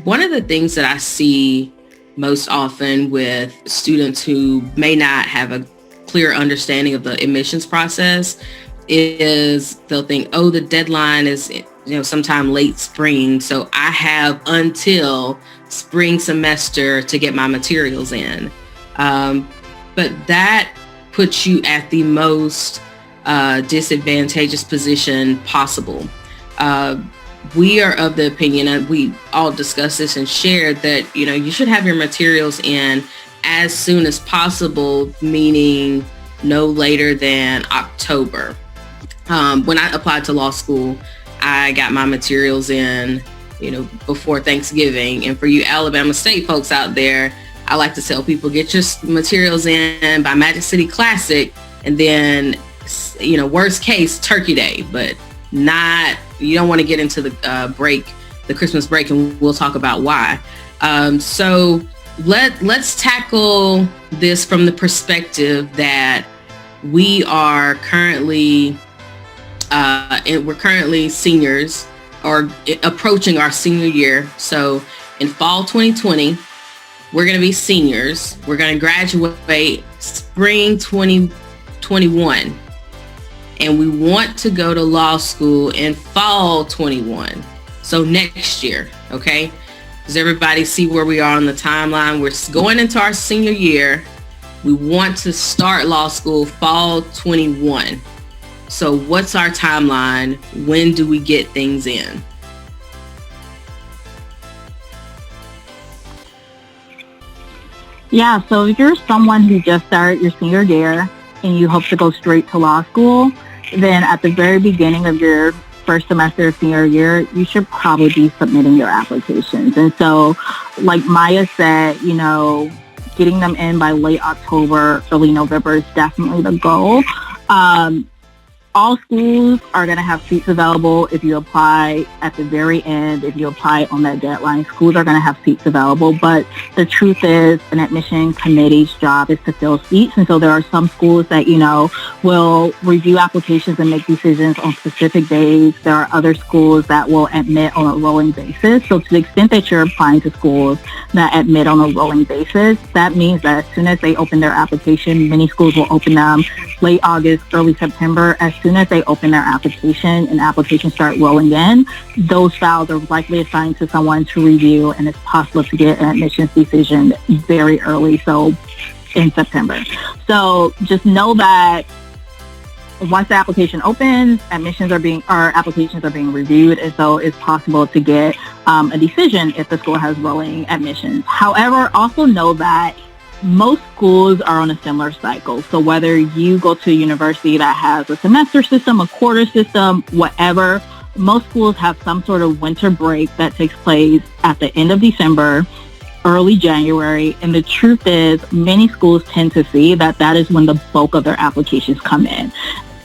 One of the things that I see most often with students who may not have a clear understanding of the admissions process is they'll think, oh, the deadline is, sometime late spring. So I have until spring semester to get my materials in. But that puts you at the most disadvantageous position possible. We are of the opinion, and we all discussed this and shared, that you should have your materials in as soon as possible, meaning no later than October. When I applied to law school, I got my materials in, before Thanksgiving. And for you Alabama State folks out there, I like to tell people, get your materials in by Magic City Classic, and then, worst case, Turkey Day, but you don't want to get into the Christmas break, and we'll talk about why. So let's tackle this from the perspective that we are currently seniors, or approaching our senior year. So in fall 2020, we're going to be seniors. We're going to graduate spring 2021. And we want to go to law school in fall 21. So next year, okay? Does everybody see where we are on the timeline? We're going into our senior year. We want to start law school fall 21. So what's our timeline? When do we get things in? Yeah, so if you're someone who just started your senior year and you hope to go straight to law school, then at the very beginning of your first semester of senior year, you should probably be submitting your applications. And so, like Maya said, getting them in by late October, early November is definitely the goal. All schools are going to have seats available if you apply at the very end. If you apply on that deadline, schools are going to have seats available. But the truth is, an admission committee's job is to fill seats. And so there are some schools that, will review applications and make decisions on specific days. There are other schools that will admit on a rolling basis. So to the extent that you're applying to schools that admit on a rolling basis, that means that as soon as they open their application, many schools will open them late August, early September. As soon as they open their application and applications start rolling in, those files are likely assigned to someone to review, and it's possible to get an admissions decision very early, so in September. So just know that once the application opens, applications are being reviewed, and so it's possible to get a decision if the school has rolling admissions. However, also know that most schools are on a similar cycle. So whether you go to a university that has a semester system, a quarter system, whatever, most schools have some sort of winter break that takes place at the end of December, early January. And the truth is, many schools tend to see that is when the bulk of their applications come in.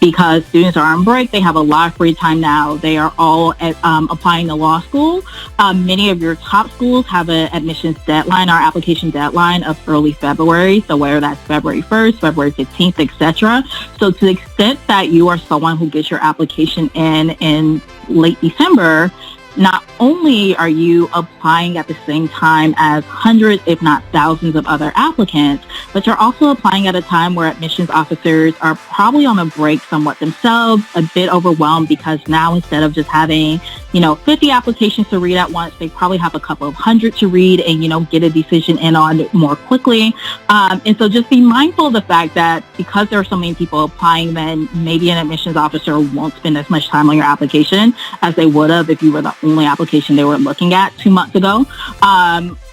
Because students are on break, they have a lot of free time now. They are all applying to law school. Many of your top schools have an admissions deadline, or application deadline of early February. So whether that's February 1st, February 15th, etc. So to the extent that you are someone who gets your application in late December, not only are you applying at the same time as hundreds, if not thousands of other applicants, but you're also applying at a time where admissions officers are probably on a break somewhat themselves, a bit overwhelmed, because now instead of just having, 50 applications to read at once, they probably have a couple of hundred to read and, get a decision in on more quickly. And so just be mindful of the fact that because there are so many people applying, then maybe an admissions officer won't spend as much time on your application as they would have if you were the only application they were looking at 2 months ago.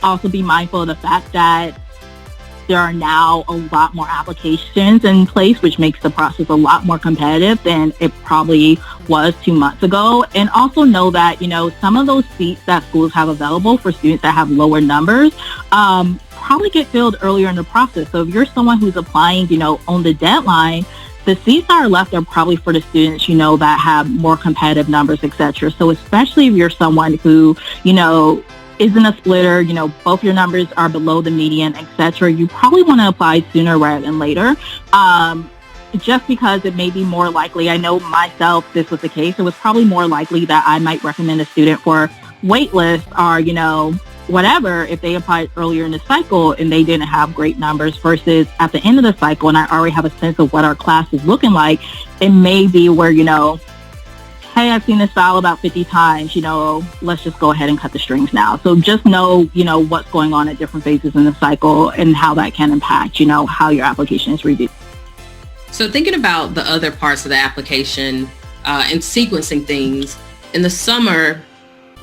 Also be mindful of the fact that there are now a lot more applications in place, which makes the process a lot more competitive than it probably was 2 months ago. And also know that, some of those seats that schools have available for students that have lower numbers probably get filled earlier in the process. So if you're someone who's applying, on the deadline, the seats that are left are probably for the students, that have more competitive numbers, etc. So especially if you're someone who, isn't a splitter, both your numbers are below the median, etc., you probably want to apply sooner rather than later. Just because it may be more likely, I know myself, this was the case, it was probably more likely that I might recommend a student for waitlist or, whatever if they applied earlier in the cycle and they didn't have great numbers versus at the end of the cycle and I already have a sense of what our class is looking like. It may be where, hey, I've seen this file about 50 times, let's just go ahead and cut the strings now. So just know, what's going on at different phases in the cycle and how that can impact, how your application is reviewed. So thinking about the other parts of the application and sequencing things, in the summer,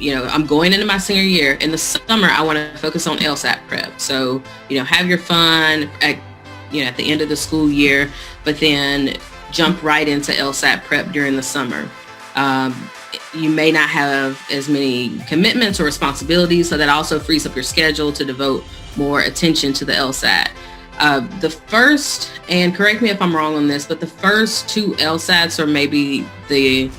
I'm going into my senior year. In the summer, I want to focus on Lsat prep. So, have your fun at the end of the school year, but then jump right into Lsat prep during the summer. You may not have as many commitments or responsibilities, so that also frees up your schedule to devote more attention to the Lsat. The first, and correct me if I'm wrong on this, but the first 2 Lsats are maybe the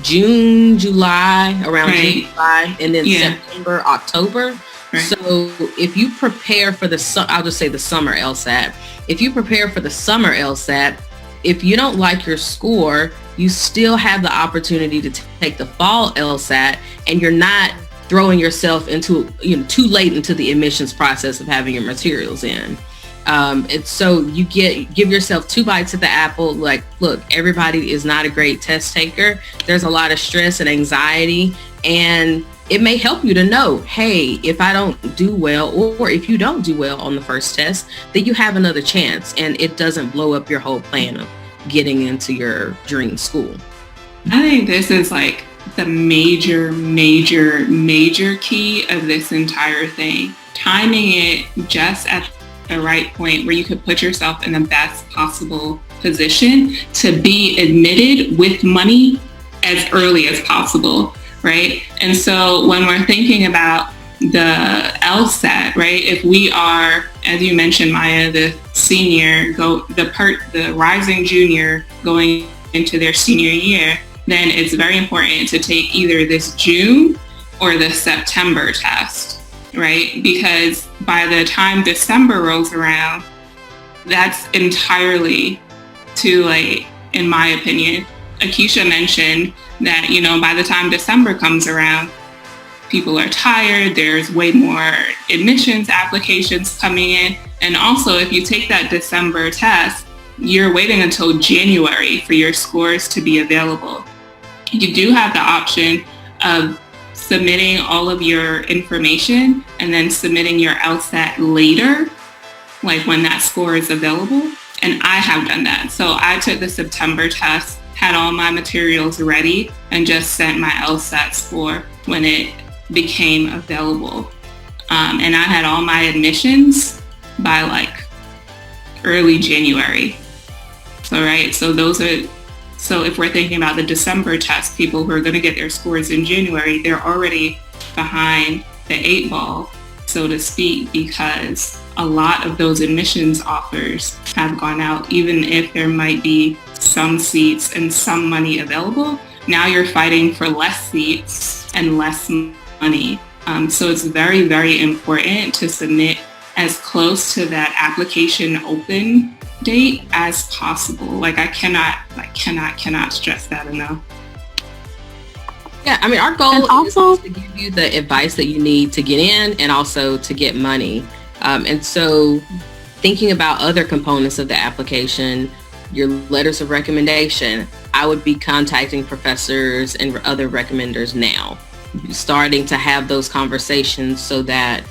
June, July, around June, July, and then September, October. Right. So if you prepare for I'll just say the summer LSAT. If you prepare for the summer LSAT, if you don't like your score, you still have the opportunity to take the fall LSAT, and you're not throwing yourself into, too late into the admissions process of having your materials in. It's so you give yourself 2 bites at the apple. Like, look, everybody is not a great test taker. There's a lot of stress and anxiety, and it may help you to know, hey, if I don't do well, or if you don't do well on the first test, that you have another chance, and it doesn't blow up your whole plan of getting into your dream school. I think this is like the major key of this entire thing. Timing it just at the right point where you could put yourself in the best possible position to be admitted with money as early as possible, right? And so when we're thinking about the LSAT, right, if we are, as you mentioned, Maya, the senior, the rising junior going into their senior year, then it's very important to take either this June or the September test, right? Because by the time December rolls around, that's entirely too late, in my opinion. Akeisha mentioned that, by the time December comes around, people are tired, there's way more admissions applications coming in. And also, if you take that December test, you're waiting until January for your scores to be available. You do have the option of submitting all of your information and then submitting your LSAT later, like when that score is available. And I have done that. So I took the September test, had all my materials ready, and just sent my LSAT score when it became available. And I had all my admissions by like early January. So if we're thinking about the December test, people who are going to get their scores in January, they're already behind the 8 ball, so to speak, because a lot of those admissions offers have gone out, even if there might be some seats and some money available. Now you're fighting for less seats and less money. So it's very, very important to submit as close to that application open date as possible. Like I cannot stress that enough. Yeah, I mean, our goal is to give you the advice that you need to get in and also to get money. And so thinking about other components of the application, your letters of recommendation, I would be contacting professors and other recommenders now, starting to have those conversations so that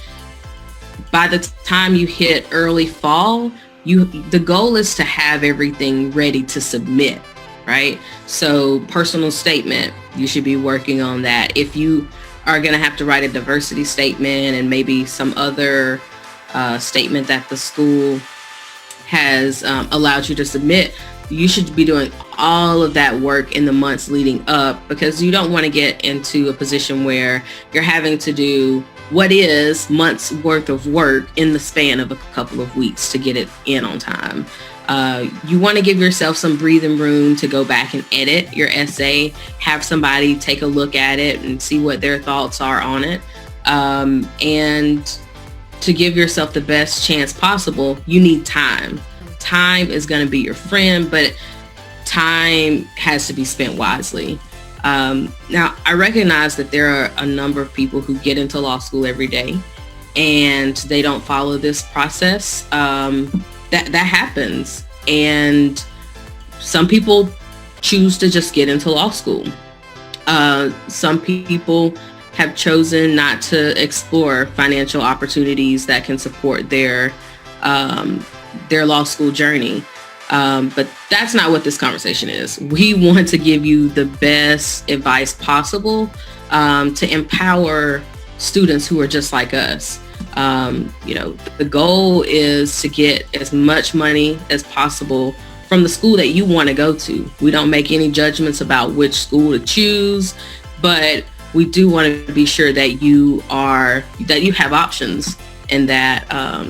by the time you hit early fall, the goal is to have everything ready to submit, right? So personal statement, you should be working on that. If you are going to have to write a diversity statement and maybe some other statement that the school has allowed you to submit, you should be doing all of that work in the months leading up, because you don't want to get into a position where you're having to do what is months worth of work in the span of a couple of weeks to get it in on time. You want to give yourself some breathing room to go back and edit your essay, have somebody take a look at it and see what their thoughts are on it. And to give yourself the best chance possible, you need time. Time is going to be your friend, but time has to be spent wisely. Now, I recognize that there are a number of people who get into law school every day, and they don't follow this process, that happens. And some people choose to just get into law school. Some people have chosen not to explore financial opportunities that can support their law school journey. But that's not what this conversation is. We want to give you the best advice possible to empower students who are just like us. The goal is to get as much money as possible from the school that you want to go to. We don't make any judgments about which school to choose, but we do want to be sure that you have options, and that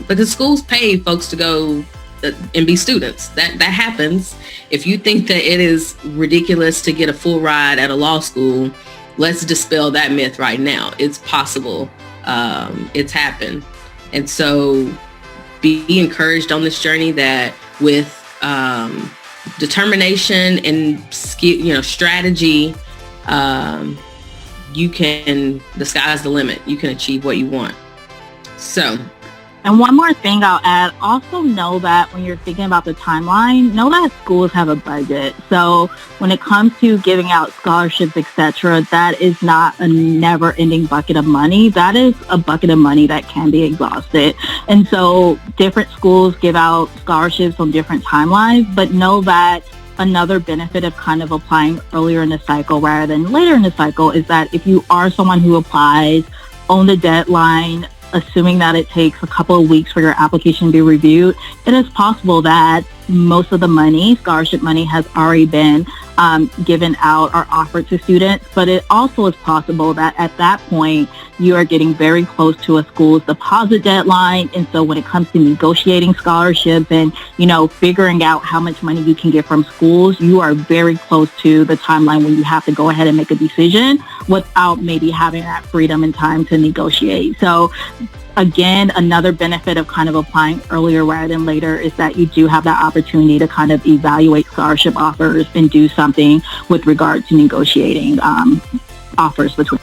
because schools pay folks to go and be students. That happens. If you think that it is ridiculous to get a full ride at a law school, let's dispel that myth right now. It's possible. It's happened. And so be encouraged on this journey that with determination and skill, strategy, the sky's the limit. You can achieve what you want. So. And one more thing I'll add, also know that when you're thinking about the timeline, know that schools have a budget. So when it comes to giving out scholarships, etc., that is not a never-ending bucket of money. That is a bucket of money that can be exhausted. And so different schools give out scholarships on different timelines, but know that another benefit of kind of applying earlier in the cycle rather than later in the cycle is that if you are someone who applies on the deadline, assuming that it takes a couple of weeks for your application to be reviewed, it is possible that most of the money, scholarship money, has already been given out or offered to students. But it also is possible that at that point, you are getting very close to a school's deposit deadline. And so when it comes to negotiating scholarships and, figuring out how much money you can get from schools, you are very close to the timeline when you have to go ahead and make a decision without maybe having that freedom and time to negotiate. So again, another benefit of kind of applying earlier rather than later is that you do have that opportunity to kind of evaluate scholarship offers and do something with regard to negotiating offers between